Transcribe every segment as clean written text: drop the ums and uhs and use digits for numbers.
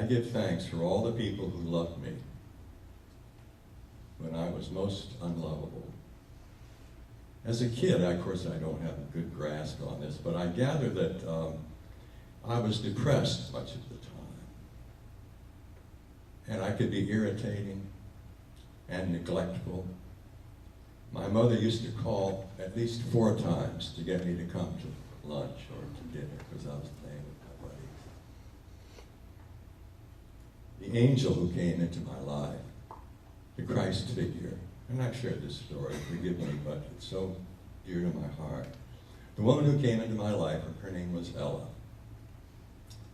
give thanks for all the people who loved me when I was most unlovable. As a kid, of course, I don't have a good grasp on this, but I gather that I was depressed much of the time. And I could be irritating and neglectful. My mother used to call at least 4 times to get me to come to lunch or to dinner because I was playing with my buddies. The angel who came into my life, the Christ figure, and I've shared this story, forgive me, but it's so dear to my heart. The woman who came into my life, her name was Ella.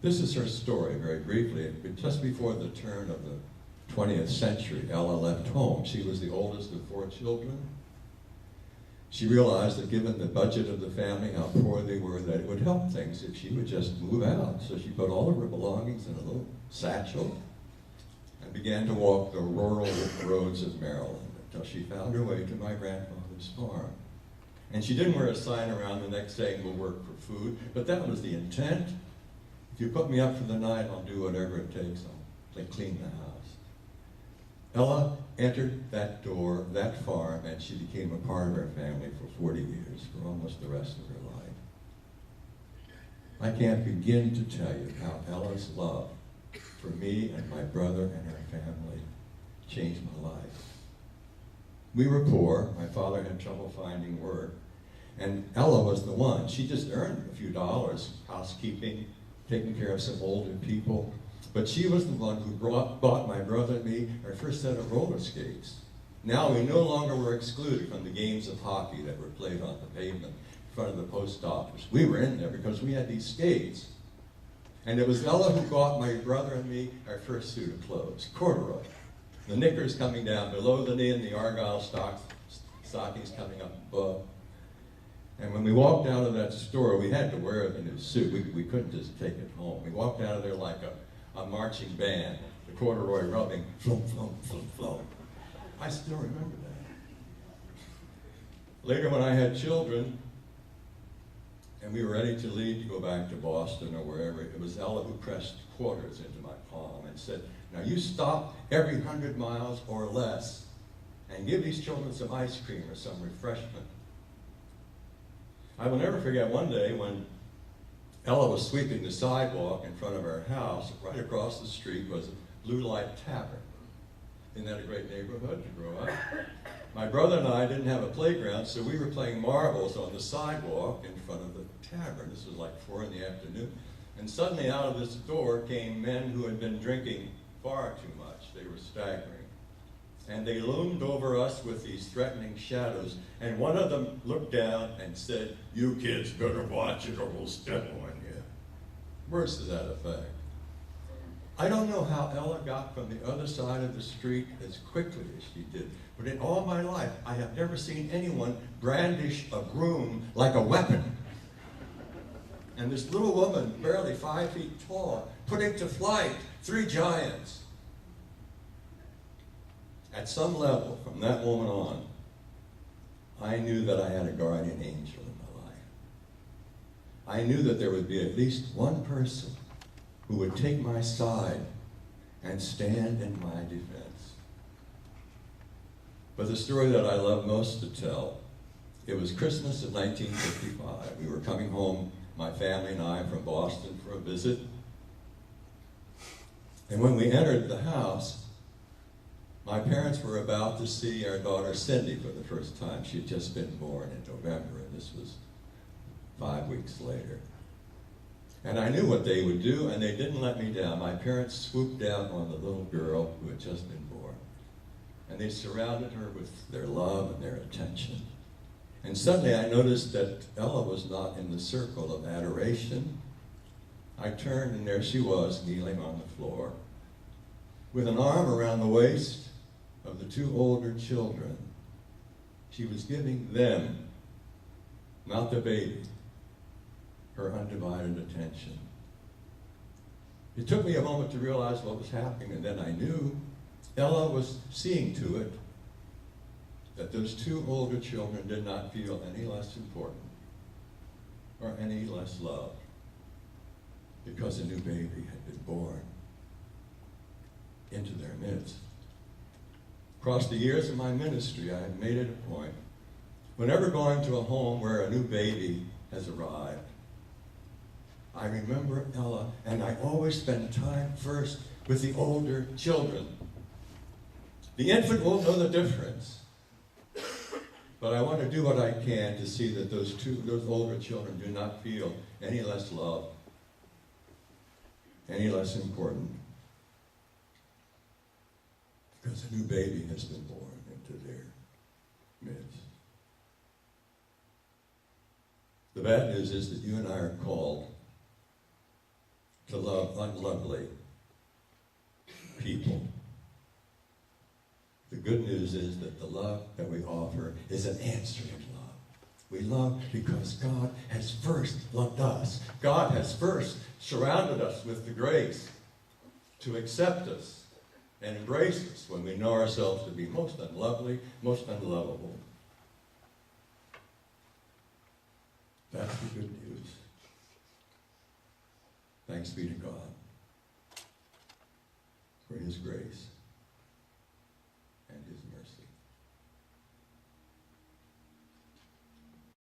This is her story, very briefly. Just before the turn of the 20th century, Ella left home. She was the oldest of 4 children. She realized that given the budget of the family, how poor they were, that it would help things if she would just move out. So she put all of her belongings in a little satchel and began to walk the rural roads of Maryland until she found her way to my grandfather's farm. And she didn't wear a sign around the neck saying, "We'll work for food," but that was the intent. If you put me up for the night, I'll do whatever it takes. I'll clean the house. Ella entered that door, that farm, and she became a part of our family for 40 years, for almost the rest of her life. I can't begin to tell you how Ella's love for me and my brother and our family changed my life. We were poor. My father had trouble finding work. And Ella was the one. She just earned a few dollars, housekeeping, taking care of some older people. But she was the one who bought my brother and me our first set of roller skates. Now we no longer were excluded from the games of hockey that were played on the pavement in front of the post office. We were in there because we had these skates. And it was Ella who bought my brother and me our first suit of clothes, corduroy. The knickers coming down below the knee and the argyle stockings coming up above. And when we walked out of that store, we had to wear the new suit. We couldn't just take it home. We walked out of there like a marching band, the corduroy rubbing, flum, flum, flum, flum. I still remember that. Later, when I had children, and we were ready to leave to go back to Boston or wherever, it was Ella who pressed quarters into my palm and said, "Now you stop every 100 miles or less and give these children some ice cream or some refreshment." I will never forget one day when Ella was sweeping the sidewalk in front of our house. Right across the street was a Blue Light Tavern. Isn't that a great neighborhood to grow up? My brother and I didn't have a playground, so we were playing marbles on the sidewalk in front of the tavern. This was like 4 in the afternoon. And suddenly out of this door came men who had been drinking far too much. They were staggering. And they loomed over us with these threatening shadows. And one of them looked down and said, "You kids better watch it or we'll step on you." Words to that effect. I don't know how Ella got from the other side of the street as quickly as she did, but in all my life, I have never seen anyone brandish a broom like a weapon. And this little woman, barely 5 feet tall, putting to flight 3 giants. At some level, from that moment on, I knew that I had a guardian angel in my life. I knew that there would be at least one person who would take my side and stand in my defense. But the story that I love most to tell, it was Christmas of 1955. We were coming home, my family and I, from Boston for a visit. And when we entered the house, my parents were about to see our daughter Cindy for the first time. She had just been born in November, and this was 5 weeks later. And I knew what they would do, and they didn't let me down. My parents swooped down on the little girl who had just been born, and they surrounded her with their love and their attention. And suddenly I noticed that Ella was not in the circle of adoration. I turned, and there she was, kneeling on the floor, with an arm around the waist of the 2 older children. She was giving them, not the baby, her undivided attention. It took me a moment to realize what was happening, and then I knew Ella was seeing to it that those 2 older children did not feel any less important or any less loved because a new baby had been born. into their midst. Across the years of my ministry, I have made it a point, whenever going to a home where a new baby has arrived, I remember Ella, and I always spend time first with the older children. The infant won't know the difference, but I want to do what I can to see that those older children do not feel any less loved, any less important, because a new baby has been born into their midst. The bad news is that you and I are called to love unlovely people. The good news is that the love that we offer is an answering love. We love because God has first loved us. God has first surrounded us with the grace to accept us and embrace us when we know ourselves to be most unlovely, most unlovable. That's the good news. Thanks be to God for His grace.